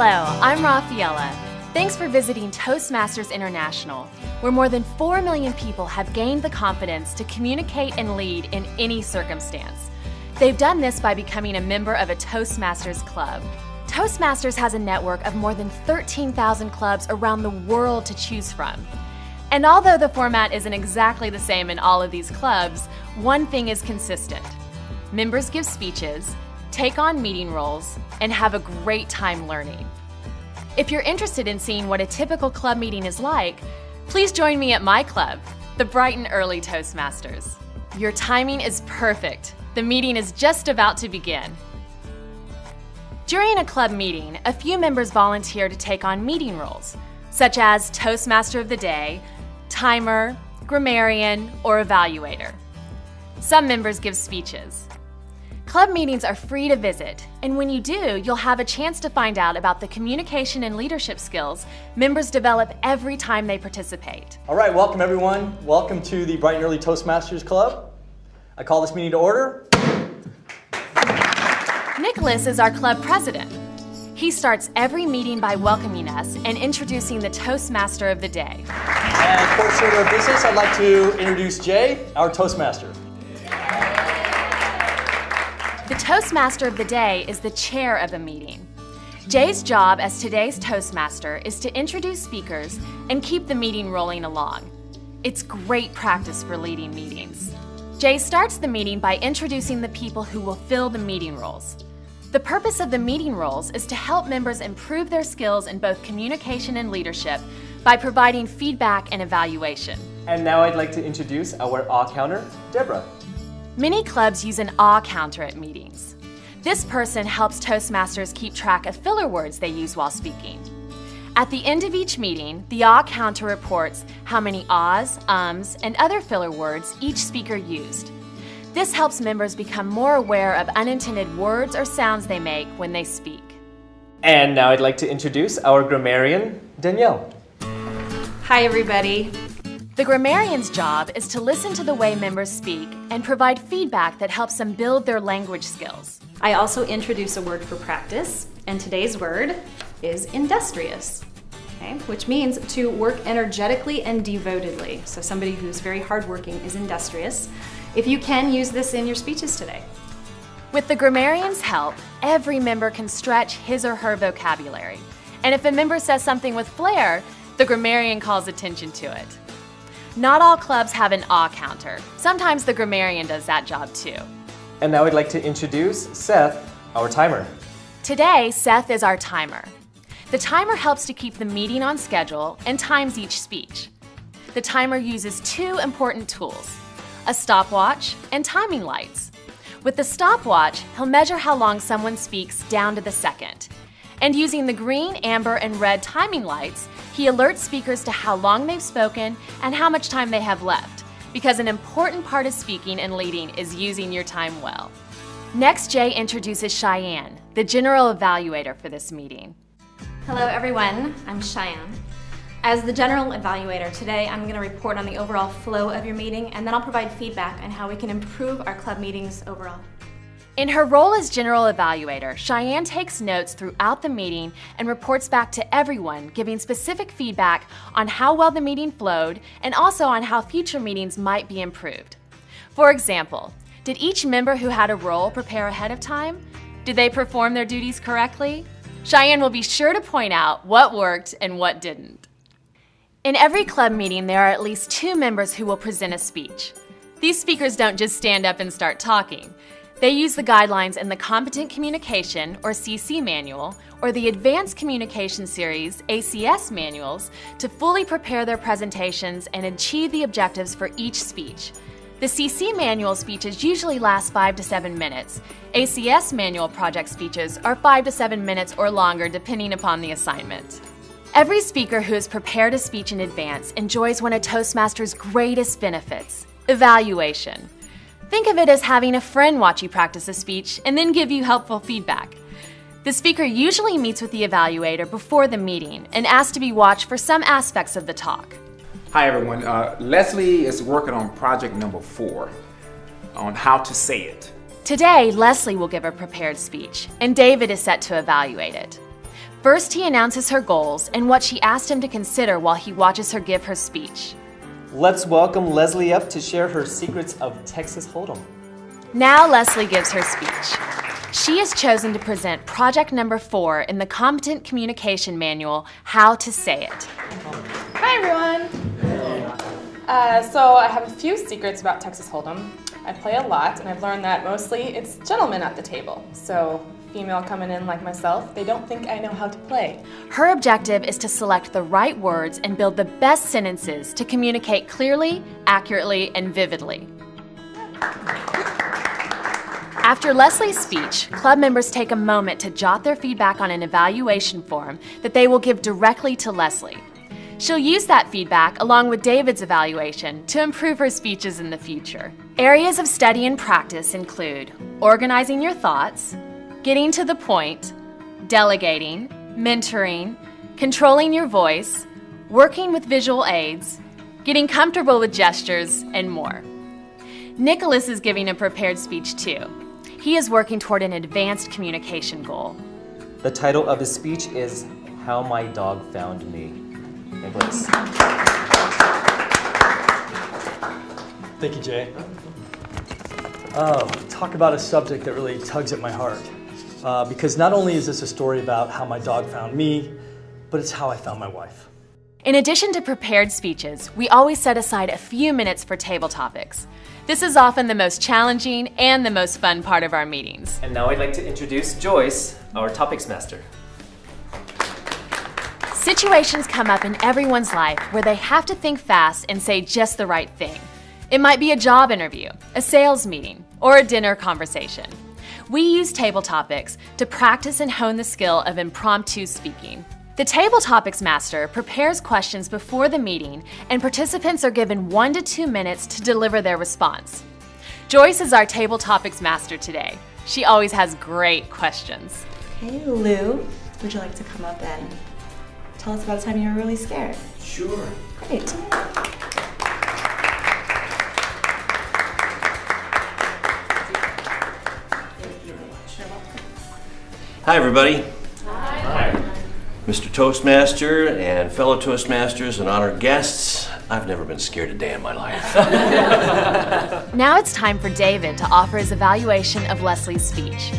Hello, I'm Rafaela. Thanks for visiting Toastmasters International, where more than 4 million people have gained the confidence to communicate and lead in any circumstance. They've done this by becoming a member of a Toastmasters club. Toastmasters has a network of more than 13,000 clubs around the world to choose from. And although the format isn't exactly the same in all of these clubs, one thing is consistent. Members give speeches, take on meeting roles, and have a great time learning. If you're interested in seeing what a typical club meeting is like, please join me at my club, the Bright and Early Toastmasters. Your timing is perfect. The meeting is just about to begin. During a club meeting, a few members volunteer to take on meeting roles, such as Toastmaster of the Day, Timer, Grammarian, or Evaluator. Some members give speeches. Club meetings are free to visit, and when you do, you'll have a chance to find out about the communication and leadership skills members develop every time they participate. All right, welcome everyone. Welcome to the Bright and Early Toastmasters Club. I call this meeting to order. Nicholas is our club president. He starts every meeting by welcoming us and introducing the Toastmaster of the Day. And for short order of business, I'd like to introduce Jay, our Toastmaster. The Toastmaster of the Day is the chair of a meeting. Jay's job as today's Toastmaster is to introduce speakers and keep the meeting rolling along. It's great practice for leading meetings. Jay starts the meeting by introducing the people who will fill the meeting roles. The purpose of the meeting roles is to help members improve their skills in both communication and leadership by providing feedback and evaluation. And now I'd like to introduce our awe counter, Deborah. Many clubs use an awe counter at meetings. This person helps Toastmasters keep track of filler words they use while speaking. At the end of each meeting, the awe counter reports how many ahs, ums, and other filler words each speaker used. This helps members become more aware of unintended words or sounds they make when they speak. And now I'd like to introduce our grammarian, Danielle. Hi everybody. The grammarian's job is to listen to the way members speak and provide feedback that helps them build their language skills. I also introduce a word for practice, and today's word is industrious, okay? Which means to work energetically and devotedly. So somebody who's very hardworking is industrious. If you can, use this in your speeches today. With the grammarian's help, every member can stretch his or her vocabulary. And if a member says something with flair, the grammarian calls attention to it. Not all clubs have an awe counter. Sometimes the grammarian does that job too. And now I'd like to introduce Seth, our timer. Today, Seth is our timer. The timer helps to keep the meeting on schedule and times each speech. The timer uses two important tools, a stopwatch and timing lights. With the stopwatch, he'll measure how long someone speaks down to the second. And using the green, amber, and red timing lights, he alerts speakers to how long they've spoken and how much time they have left, because an important part of speaking and leading is using your time well. Next, Jay introduces Cheyenne, the general evaluator for this meeting. Hello everyone, I'm Cheyenne. As the general evaluator today, I'm going to report on the overall flow of your meeting, and then I'll provide feedback on how we can improve our club meetings overall. In her role as general evaluator, Cheyenne takes notes throughout the meeting and reports back to everyone, giving specific feedback on how well the meeting flowed and also on how future meetings might be improved. For example, did each member who had a role prepare ahead of time? Did they perform their duties correctly? Cheyenne will be sure to point out what worked and what didn't. In every club meeting, there are at least 2 members who will present a speech. These speakers don't just stand up and start talking. They use the guidelines in the Competent Communication, or CC manual, or the Advanced Communication Series, ACS manuals, to fully prepare their presentations and achieve the objectives for each speech. The CC manual speeches usually last 5 to 7 minutes. ACS manual project speeches are 5 to 7 minutes or longer depending upon the assignment. Every speaker who has prepared a speech in advance enjoys one of Toastmasters' greatest benefits, evaluation. Think of it as having a friend watch you practice a speech and then give you helpful feedback. The speaker usually meets with the evaluator before the meeting and asks to be watched for some aspects of the talk. Hi everyone, Leslie is working on project number 4 on how to say it. Today, Leslie will give a prepared speech and David is set to evaluate it. First, he announces her goals and what she asked him to consider while he watches her give her speech. Let's welcome Leslie up to share her secrets of Texas Hold'em. Now Leslie gives her speech. She has chosen to present project number 4 in the Competent Communication Manual, How to Say It. Hi everyone! So I have a few secrets about Texas Hold'em. I play a lot, and I've learned that mostly it's gentlemen at the table. So female coming in like myself, they don't think I know how to play. Her objective is to select the right words and build the best sentences to communicate clearly, accurately, and vividly. After Leslie's speech, club members take a moment to jot their feedback on an evaluation form that they will give directly to Leslie. She'll use that feedback along with David's evaluation to improve her speeches in the future. Areas of study and practice include organizing your thoughts, getting to the point, delegating, mentoring, controlling your voice, working with visual aids, getting comfortable with gestures, and more. Nicholas is giving a prepared speech too. He is working toward an advanced communication goal. The title of his speech is How My Dog Found Me. Nicholas. Thank you, Jay. Oh, talk about a subject that really tugs at my heart. Because not only is this a story about how my dog found me, but it's how I found my wife. In addition to prepared speeches, we always set aside a few minutes for table topics. This is often the most challenging and the most fun part of our meetings. And now I'd like to introduce Joyce, our topics master. Situations come up in everyone's life where they have to think fast and say just the right thing. It might be a job interview, a sales meeting, or a dinner conversation. We use table topics to practice and hone the skill of impromptu speaking. The Table Topics Master prepares questions before the meeting, and participants are given 1 to 2 minutes to deliver their response. Joyce is our Table Topics Master today. She always has great questions. Hey Lou, would you like to come up and tell us about a time you were really scared? Sure. Great. Hi everybody. Hi. Mr. Toastmaster and fellow Toastmasters and honored guests, I've never been scared a day in my life. Now it's time for David to offer his evaluation of Leslie's speech.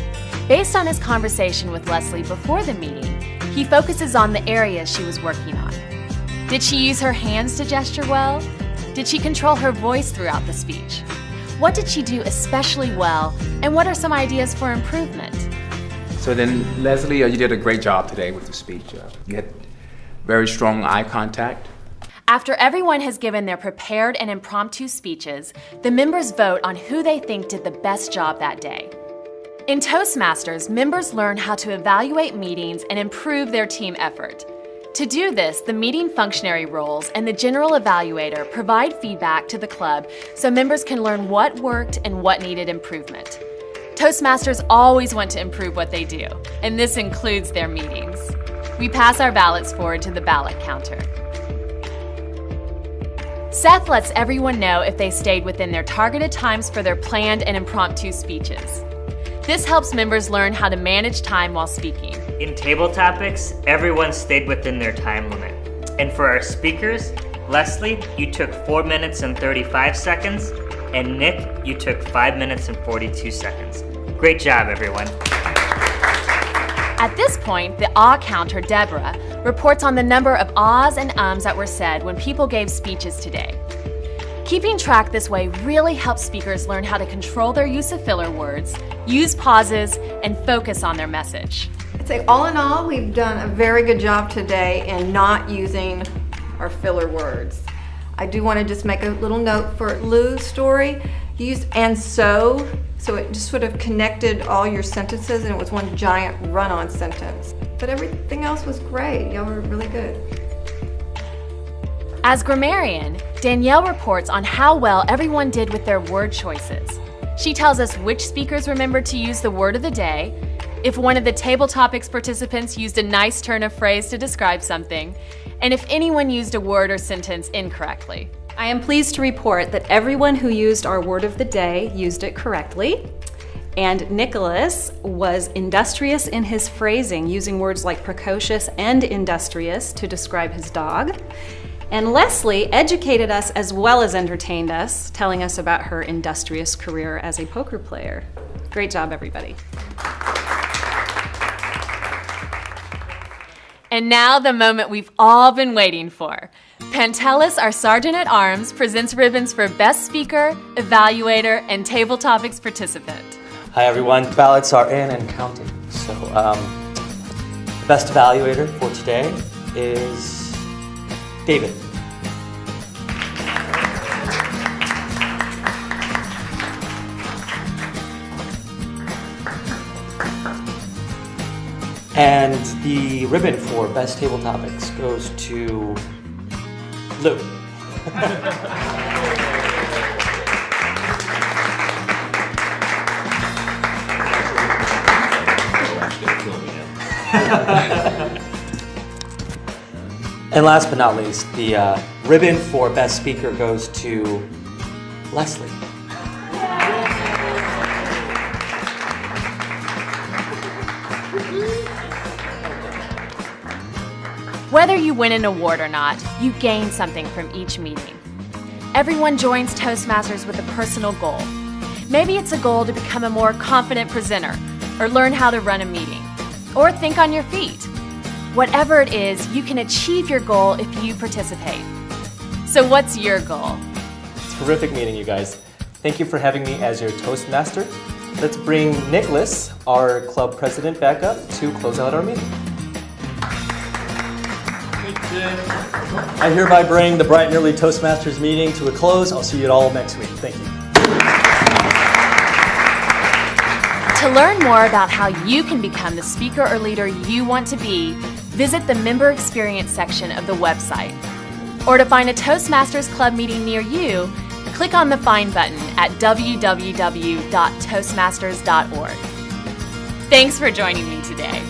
Based on his conversation with Leslie before the meeting, he focuses on the areas she was working on. Did she use her hands to gesture well? Did she control her voice throughout the speech? What did she do especially well, and what are some ideas for improvement? So then, Leslie, you did a great job today with the speech. You had very strong eye contact. After everyone has given their prepared and impromptu speeches, the members vote on who they think did the best job that day. In Toastmasters, members learn how to evaluate meetings and improve their team effort. To do this, the meeting functionary roles and the general evaluator provide feedback to the club so members can learn what worked and what needed improvement. Toastmasters always want to improve what they do, and this includes their meetings. We pass our ballots forward to the ballot counter. Seth lets everyone know if they stayed within their targeted times for their planned and impromptu speeches. This helps members learn how to manage time while speaking. In table topics, everyone stayed within their time limit. And for our speakers, Leslie, you took 4 minutes and 35 seconds, and Nick, you took 5 minutes and 42 seconds. Great job, everyone. At this point, the awe counter, Deborah, reports on the number of ahs and ums that were said when people gave speeches today. Keeping track this way really helps speakers learn how to control their use of filler words, use pauses, and focus on their message. I'd say all in all, we've done a very good job today in not using our filler words. I do want to just make a little note for Lou's story. He used and so it just sort of connected all your sentences and it was one giant run-on sentence. But everything else was great. Y'all were really good. As grammarian, Danielle reports on how well everyone did with their word choices. She tells us which speakers remembered to use the word of the day, if one of the table topics participants used a nice turn of phrase to describe something, and if anyone used a word or sentence incorrectly. I am pleased to report that everyone who used our word of the day used it correctly, And Nicholas was industrious in his phrasing, using words like precocious and industrious to describe his dog. And Leslie educated us as well as entertained us, telling us about her industrious career as a poker player. Great job, everybody. And now the moment we've all been waiting for. Pantelis, our Sergeant at Arms, presents ribbons for Best Speaker, Evaluator, and Table Topics Participant. Hi everyone, the ballots are in and counting. So the best evaluator for today is David. And the ribbon for Best Table Topics goes to Lou. And last but not least, the ribbon for Best Speaker goes to Leslie. Whether you win an award or not, you gain something from each meeting. Everyone joins Toastmasters with a personal goal. Maybe it's a goal to become a more confident presenter, or learn how to run a meeting, or think on your feet. Whatever it is, you can achieve your goal if you participate. So what's your goal? Terrific meeting, you guys. Thank you for having me as your Toastmaster. Let's bring Nicholas, our club president, back up to close out our meeting. I hereby bring the bright and early Toastmasters meeting to a close. I'll see you all next week. Thank you. To learn more about how you can become the speaker or leader you want to be, visit the Member Experience section of the website. Or to find a Toastmasters Club meeting near you, click on the Find button at www.toastmasters.org. Thanks for joining me today.